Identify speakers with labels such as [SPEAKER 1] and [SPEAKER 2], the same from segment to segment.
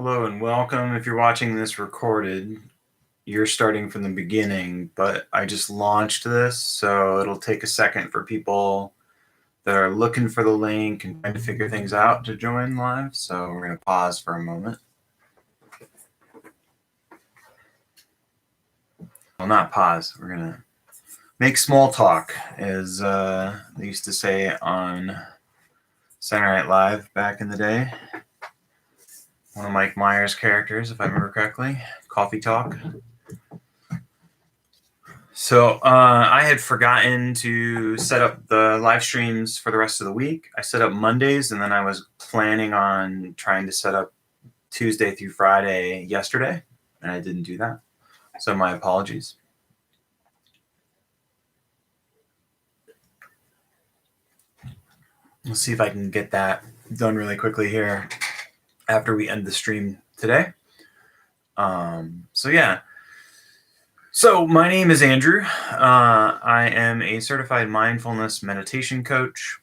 [SPEAKER 1] Hello and welcome. If you're watching this recorded, you're starting from the beginning, but I just launched this, so it'll take a second for people that are looking for the link and trying to figure things out to join live. So we're going to pause for a moment. Well, not pause. We're going to make small talk, as they used to say on Saturday Night Live back in the day. One of Mike Myers' characters, if I remember correctly. Coffee talk. So I had forgotten to set up the live streams for the rest of the week. I set up Mondays, and then I was planning on trying to set up Tuesday through Friday yesterday, and I didn't do that. So my apologies. Let's see if I can get that done really quickly here after we end the stream today. So my name is Andrew. I am a certified mindfulness meditation coach.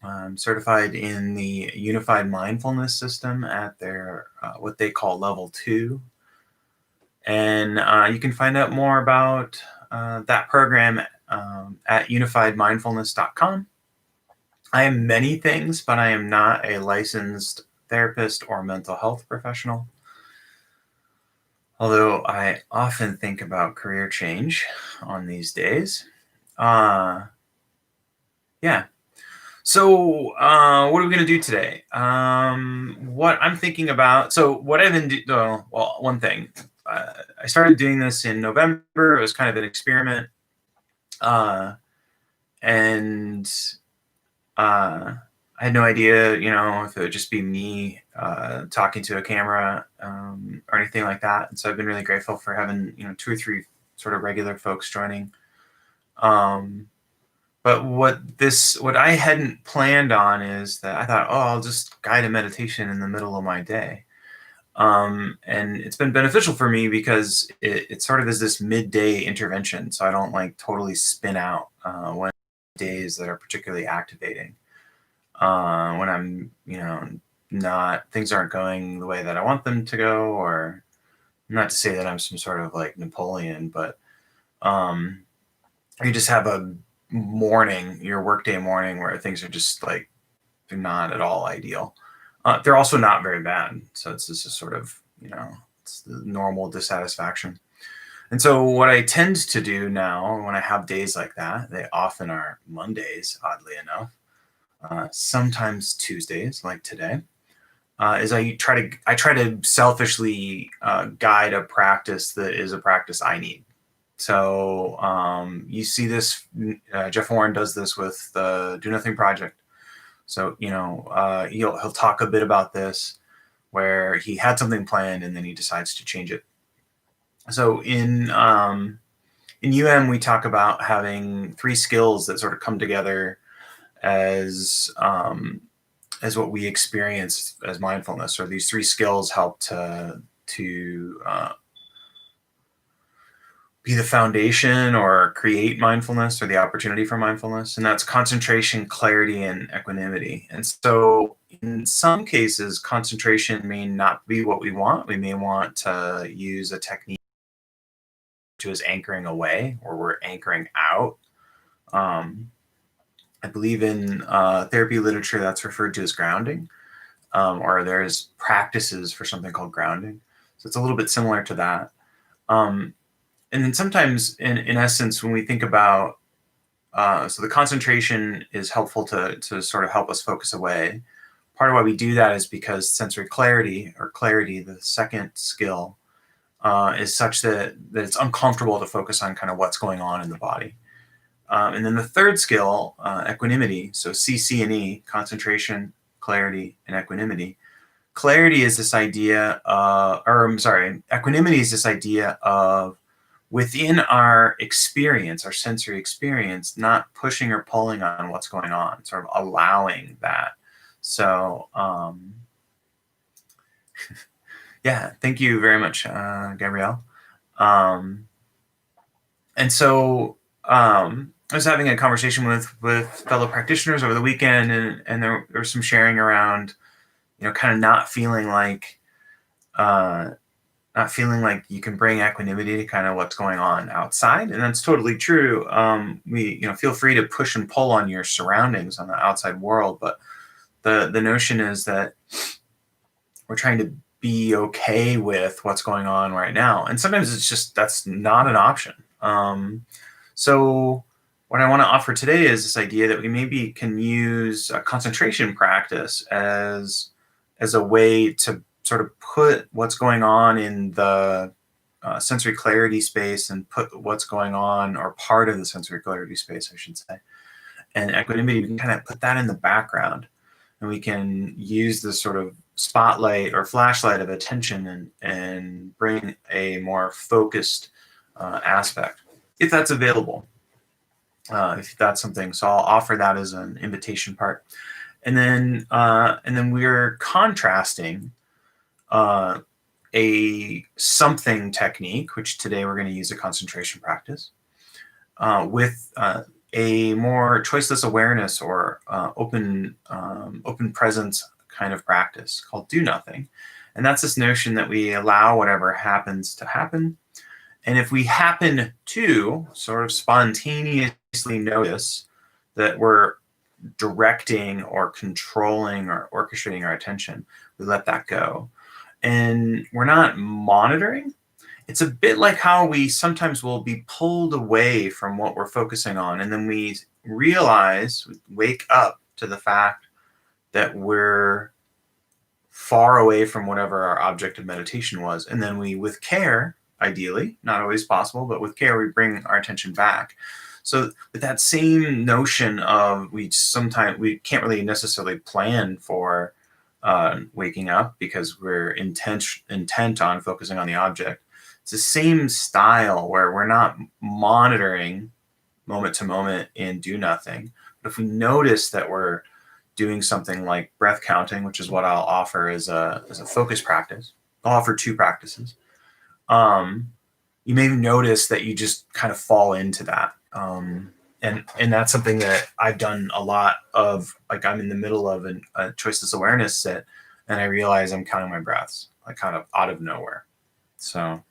[SPEAKER 1] I'm certified in the Unified Mindfulness System at their what they call Level 2. And you can find out more about that program at unifiedmindfulness.com. I am many things, but I am not a licensed therapist or mental health professional. Although I often think about career change on these days. So what are we going to do today? What I'm thinking about, so what I've been doing, one thing. I started doing this in November. It was kind of an experiment. And I had no idea, if it would just be me talking to a camera or anything like that. And so I've been really grateful for having, 2 or 3 sort of regular folks joining. But what I hadn't planned on is that I thought, I'll just guide a meditation in the middle of my day. And it's been beneficial for me because it sort of is this midday intervention. So I don't totally spin out when days that are particularly activating. When I'm, things aren't going the way that I want them to go, or not to say that I'm some sort of Napoleon, but you just have a morning, your workday morning, where things are just they're not at all ideal. They're also not very bad. So it's just a sort of, it's the normal dissatisfaction. And so what I tend to do now when I have days like that, they often are Mondays, oddly enough, sometimes Tuesdays like today, is I try to selfishly guide a practice that is a practice I need. So you see this, Jeff Warren does this with the Do Nothing Project. So, he'll talk a bit about this, where he had something planned and then he decides to change it. So in we talk about having 3 skills that sort of come together as what we experience as mindfulness, or these 3 skills help to be the foundation or create mindfulness or the opportunity for mindfulness. And that's concentration, clarity, and equanimity. And so in some cases, concentration may not be what we want. We may want to use a technique to as anchoring away, or we're anchoring out. I believe in therapy literature that's referred to as grounding, or there's practices for something called grounding. So it's a little bit similar to that. And then sometimes, in essence, when we think about, so the concentration is helpful to sort of help us focus away. Part of why we do that is because sensory clarity, the second skill, is such that it's uncomfortable to focus on kind of what's going on in the body. And then the third skill, equanimity, so C, C, and E, concentration, clarity, and equanimity. Clarity is this idea, equanimity is this idea of, within our experience, our sensory experience, not pushing or pulling on what's going on, sort of allowing that. So, yeah, thank you very much, Gabrielle. And so I was having a conversation with fellow practitioners over the weekend, and there was some sharing around, kind of not feeling like uh, not feeling like you can bring equanimity to kind of what's going on outside, and that's totally true. We feel free to push and pull on your surroundings on the outside world, but the notion is that we're trying to be okay with what's going on right now, and sometimes it's just that's not an option. So what I want to offer today is this idea that we maybe can use a concentration practice as a way to sort of put what's going on in the sensory clarity space, and put what's going on, or part of the sensory clarity space, I should say, and equanimity. We can kind of put that in the background, and we can use this sort of spotlight or flashlight of attention and bring a more focused aspect, if that's available. If that's something, so I'll offer that as an invitation part, and then we're contrasting a something technique, which today we're going to use a concentration practice, with a more choiceless awareness, or open presence kind of practice called do nothing. And that's this notion that we allow whatever happens to happen. And if we happen to sort of spontaneously notice that we're directing or controlling or orchestrating our attention, we let that go. And we're not monitoring. It's a bit like how we sometimes will be pulled away from what we're focusing on, and then we realize, we wake up to the fact that we're far away from whatever our object of meditation was. And then we, with care, ideally, not always possible, but with care, we bring our attention back. So with that same notion of, we can't really necessarily plan for waking up because we're intent on focusing on the object. It's the same style where we're not monitoring moment to moment and do nothing. But if we notice that we're doing something like breath counting, which is what I'll offer as a focus practice, I'll offer two practices. You may notice that you just kind of fall into that. And that's something that I've done a lot of. Like, I'm in the middle of a choiceless awareness sit, and I realize I'm counting my breaths, like kind of out of nowhere. So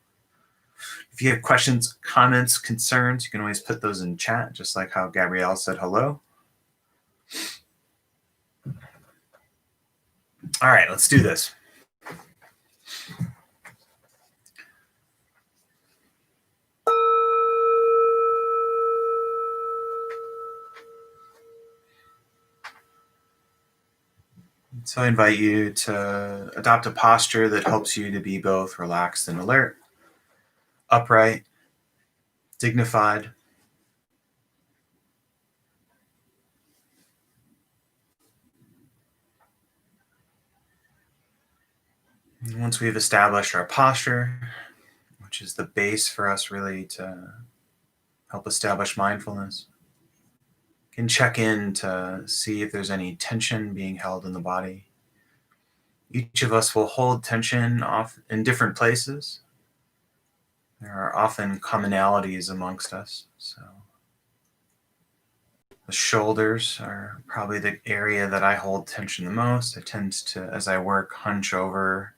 [SPEAKER 1] if you have questions, comments, concerns, you can always put those in chat, just like how Gabrielle said hello. All right, let's do this. So I invite you to adopt a posture that helps you to be both relaxed and alert, upright, dignified. And once we've established our posture, which is the base for us really to help establish mindfulness, can check in to see if there's any tension being held in the body. Each of us will hold tension off in different places. There are often commonalities amongst us. So the shoulders are probably the area that I hold tension the most. I tend to, as I work, hunch over.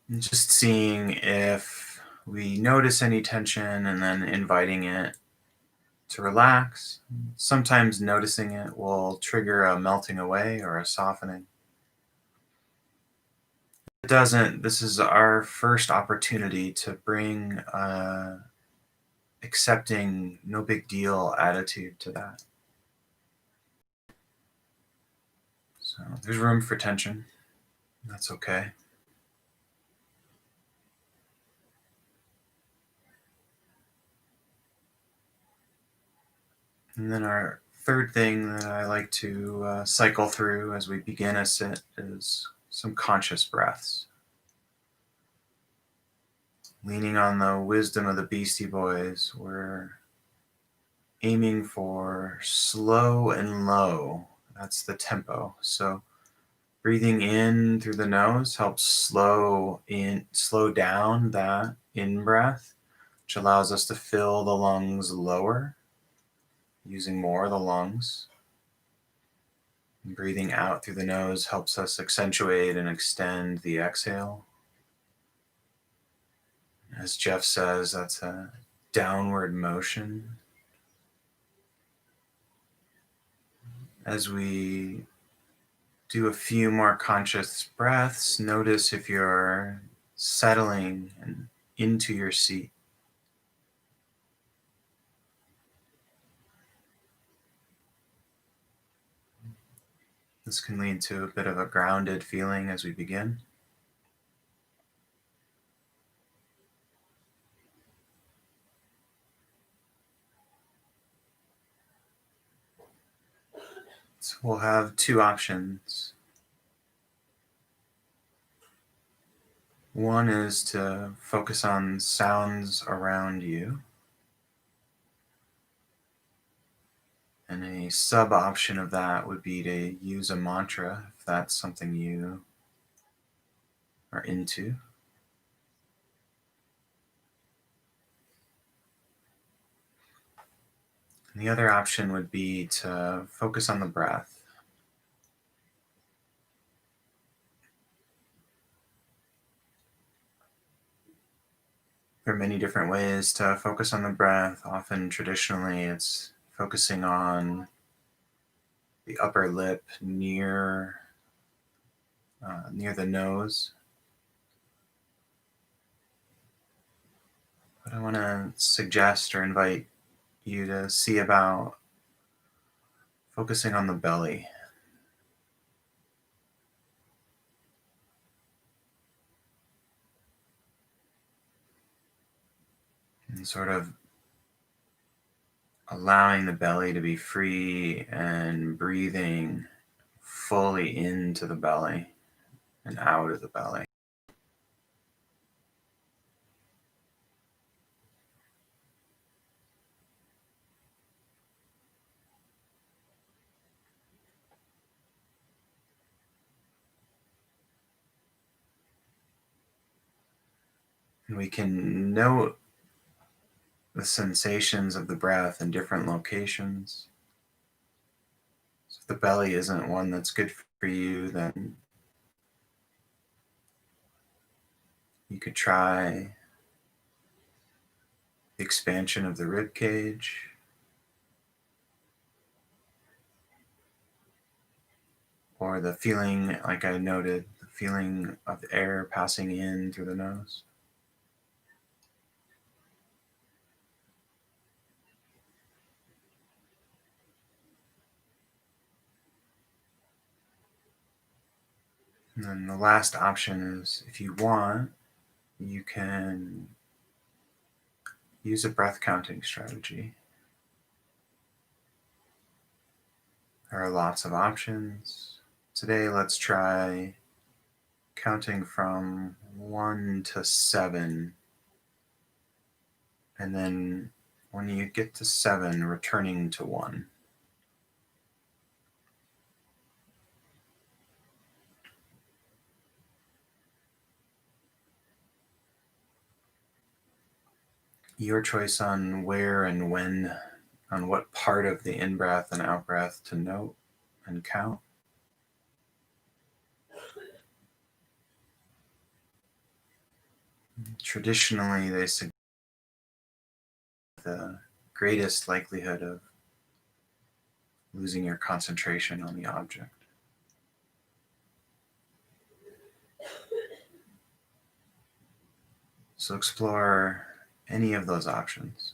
[SPEAKER 1] And just seeing if we notice any tension, and then inviting it to relax. Sometimes noticing it will trigger a melting away or a softening. If it doesn't, this is our first opportunity to bring accepting, no big deal attitude to that. So there's room for tension. That's okay. And then our third thing that I like to cycle through as we begin a sit is some conscious breaths. Leaning on the wisdom of the Beastie Boys, we're aiming for slow and low. That's the tempo. So breathing in through the nose helps slow down that in-breath, which allows us to fill the lungs lower, using more of the lungs. Breathing out through the nose helps us accentuate and extend the exhale. As Jeff says, that's a downward motion. As we do a few more conscious breaths, notice if you're settling and into your seat. This can lead to a bit of a grounded feeling as we begin. So we'll have two options. One is to focus on sounds around you. And a sub option of that would be to use a mantra if that's something you are into. And the other option would be to focus on the breath. There are many different ways to focus on the breath. Often, traditionally, it's focusing on the upper lip near the nose. But I want to suggest or invite you to see about focusing on the belly. And sort of allowing the belly to be free and breathing fully into the belly and out of the belly. And we can note the sensations of the breath in different locations. So if the belly isn't one that's good for you, then you could try the expansion of the rib cage, or the feeling, like I noted, the feeling of air passing in through the nose. And then the last option is, if you want, you can use a breath counting strategy. There are lots of options. Today, let's try counting from 1 to 7. And then when you get to 7, returning to 1. Your choice on where and when, on what part of the in-breath and out-breath to note and count. Traditionally, they suggest the greatest likelihood of losing your concentration on the object. So explore any of those options.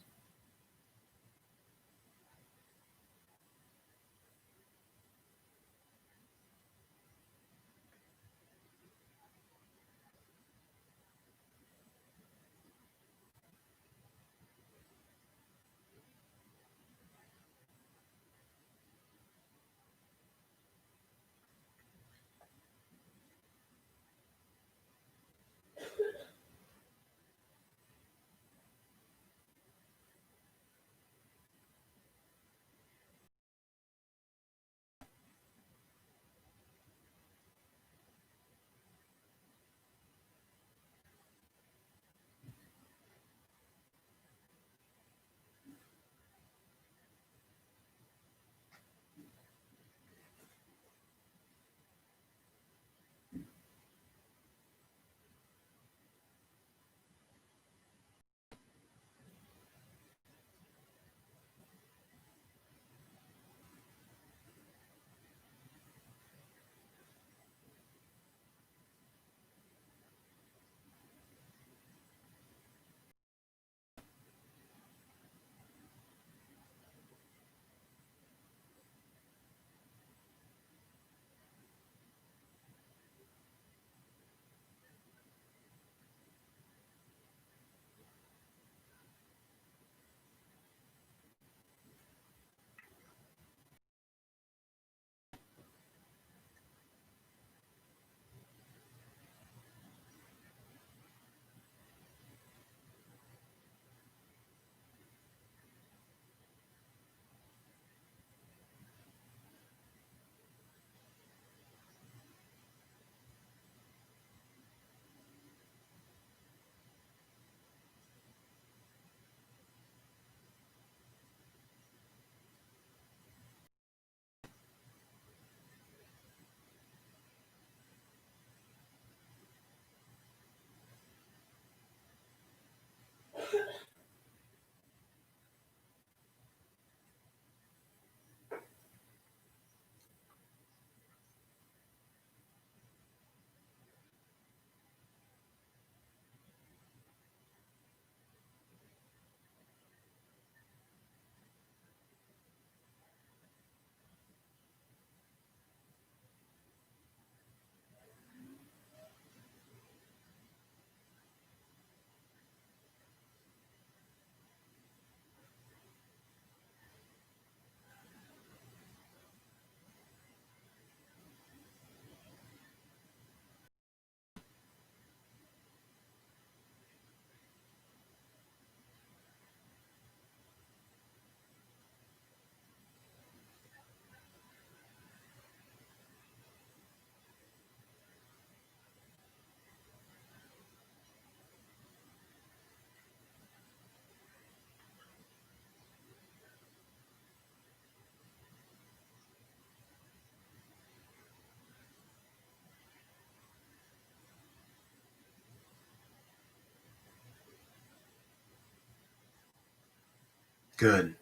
[SPEAKER 1] Good.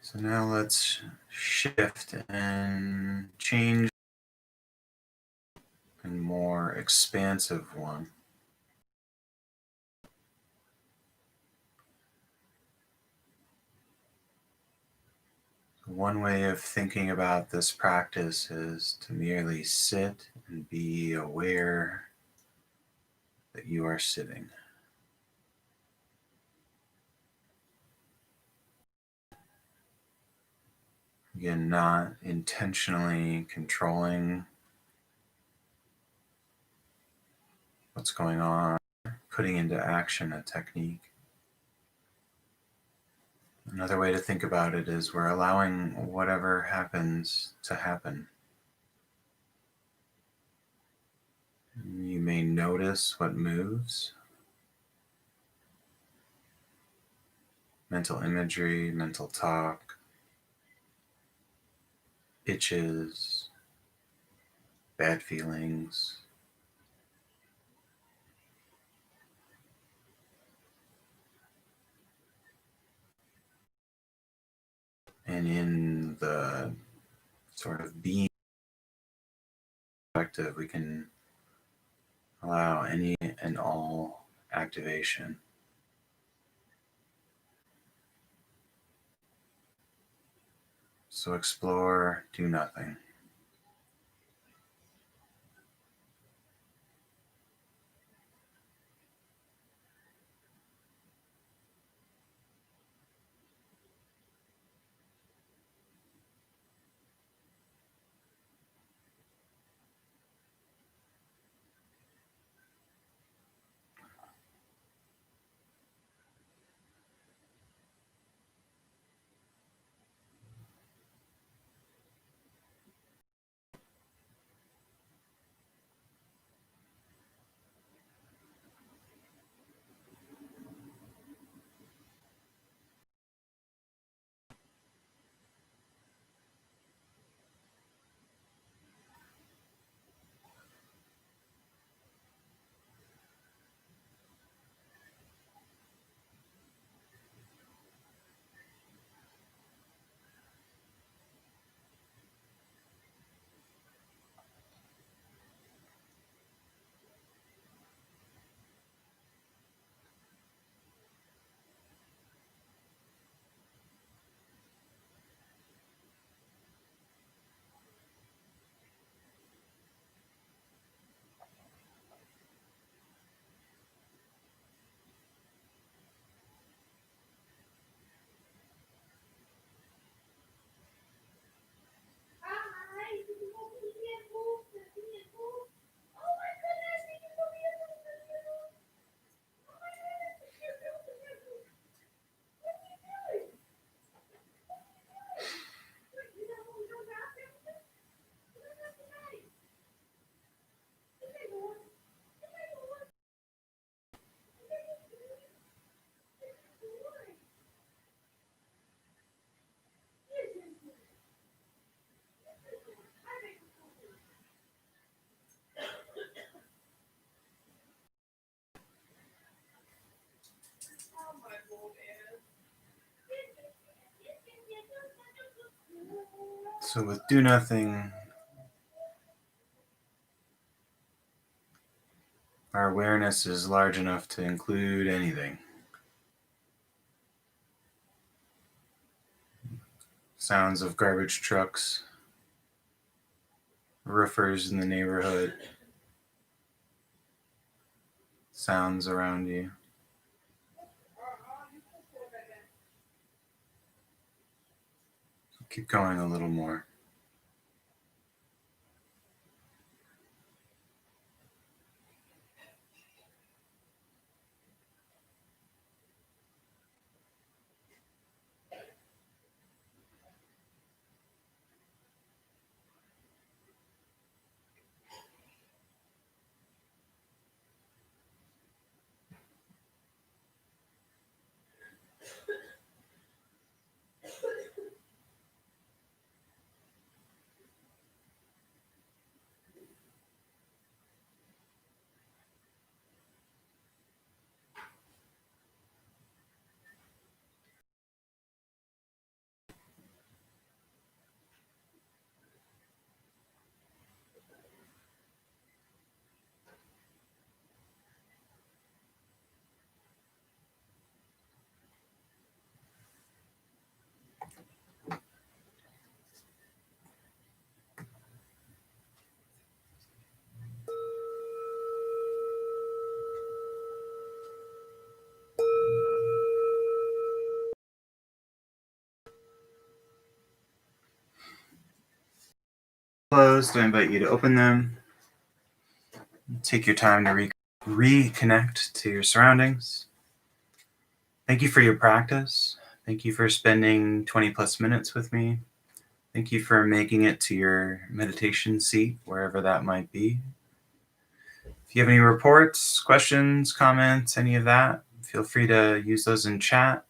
[SPEAKER 1] So now let's shift and change a more expansive one. One way of thinking about this practice is to merely sit and be aware that you are sitting. Again, not intentionally controlling what's going on, putting into action a technique. Another way to think about it is we're allowing whatever happens to happen. You may notice what moves, mental imagery, mental talk, itches, bad feelings. And in the sort of being perspective, we can allow any and all activation. So explore, do nothing. So with do nothing, our awareness is large enough to include anything. Sounds of garbage trucks, roofers in the neighborhood, sounds around you. Keep going a little more. closed, I invite you to open them. Take your time to reconnect to your surroundings. Thank you for your practice. Thank you for spending 20 plus minutes with me. Thank you for making it to your meditation seat, wherever that might be. If you have any reports, questions, comments, any of that, feel free to use those in chat.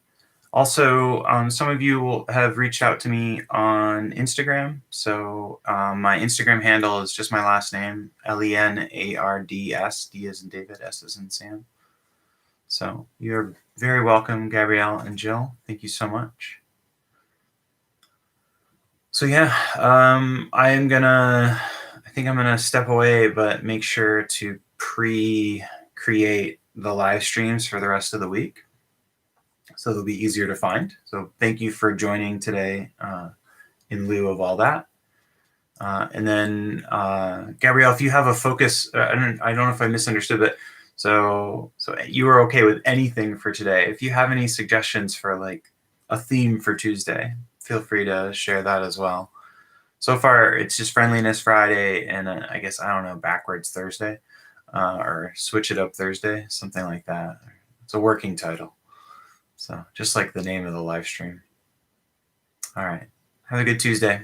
[SPEAKER 1] Also, some of you have reached out to me on Instagram. So my Instagram handle is just my last name, Lenards, D as in David, S as in Sam. So you're very welcome, Gabrielle and Jill. Thank you so much. So yeah, I think I'm gonna step away, but make sure to pre-create the live streams for the rest of the week, so they'll be easier to find. So thank you for joining today in lieu of all that. And then Gabrielle, if you have a focus, I don't know if I misunderstood, but so you were okay with anything for today. If you have any suggestions for like a theme for Tuesday, feel free to share that as well. So far, it's just Friendliness Friday and I guess, I don't know, Backwards Thursday or Switch It Up Thursday, something like that. It's a working title. So just like the name of the live stream. All right. Have a good Tuesday.